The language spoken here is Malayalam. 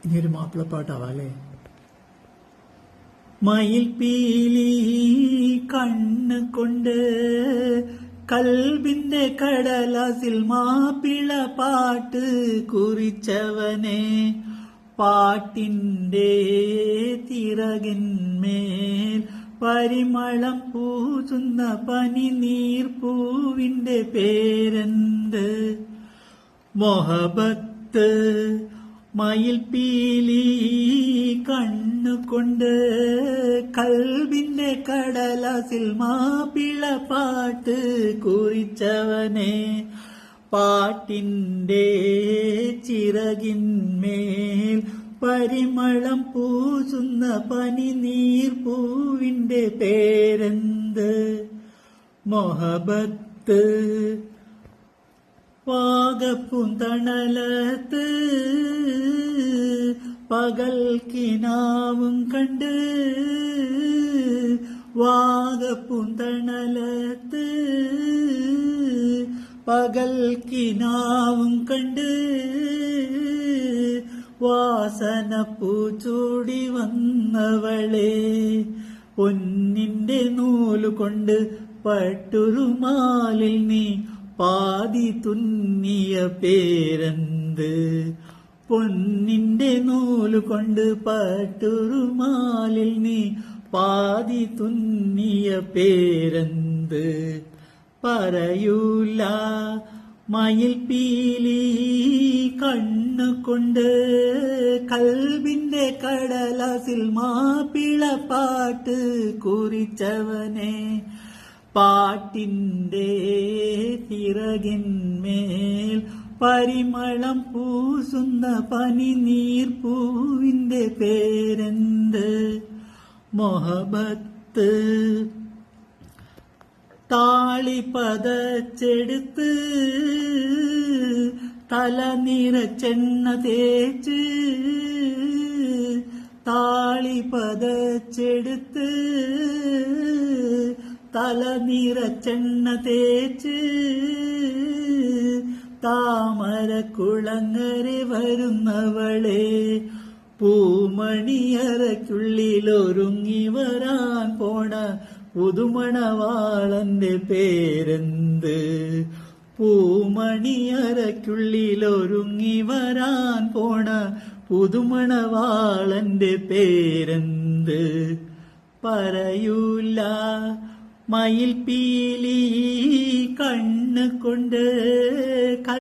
ഇനിയൊരു മാപ്പിളപ്പാട്ടാവാല്ലേ? മയിൽ പീലി കണ്ണ് കൊണ്ട് കൽബിന്റെ കടലാസിൽ മാപ്പിള പാട്ട് കുറിച്ചവനെ, പാട്ടിന്റെ തിറകിന്മേൽ പരിമളം പൂസുന്ന പനിനീർപ്പൂവിന്റെ പേരെന്ത്? മൊഹബത്ത്. മയിൽ പീലി കണ്ണുകൊണ്ട് കൽബിന്റെ കടലാസിൽ മാപ്പിള പാട്ട് കുറിച്ചവനെ, പാട്ടിന്റെ ചിറകിന്മേൽ പരിമളം പൂസുന്ന പനിനീർപ്പൂവിന്റെ പേരെന്ത്? മൊഹബത്ത്. വാഗപ്പൂന്തണലത്ത് പകൽ കിനാവും കണ്ട്, വാഗപ്പൂന്തണലത്ത് പകൽ കിനാവും കണ്ട്, വാസന പൂച്ചൂടി വന്നവളെ, പൊന്നിന്റെ നൂലുകൊണ്ട് പട്ടുരുമാലിൽ നീ പാതി തുന്നിയ പേരെന്ത്? പൊന്നിന്റെ നൂലുകൊണ്ട് പട്ടുരുമാലിൽ നീ പാതി തുന്നിയ പേരെന്ത്? പറയൂല. മയിൽ പീലി കണ്ണുകൊണ്ട് കൽബിന്റെ കടലാസിൽ മാപ്പിള പാട്ട് കുറിച്ചവനെ, പാട്ടിന്റെ തിറകിന്മേൽ പരിമളം പൂസുന്ന പനിനീർപ്പൂവിന്റെ പേരെന്ത്? മൊഹബത്ത്. താളി പതച്ചെടുത്ത് തല നിറച്ചെണ്ണ തേച്ച്, താളി പതച്ചെടുത്ത് തല നിറച്ചെണ്ണ തേച്ച്, താമര കുളങ്ങരെ വരുന്നവളെ, പൂമണിയറയ്ക്കുള്ളിലൊരുങ്ങി വരാൻ പോണ പുതുമണവാളന്റെ പേരെന്ത്? പൂമണിയറയ്ക്കുള്ളിലൊരുങ്ങി വരാൻ പോണ പുതുമണവാളന്റെ പേരെന്ത്? പറയൂല. മയിൽ പീലി കണ്ണ് കൊണ്ട്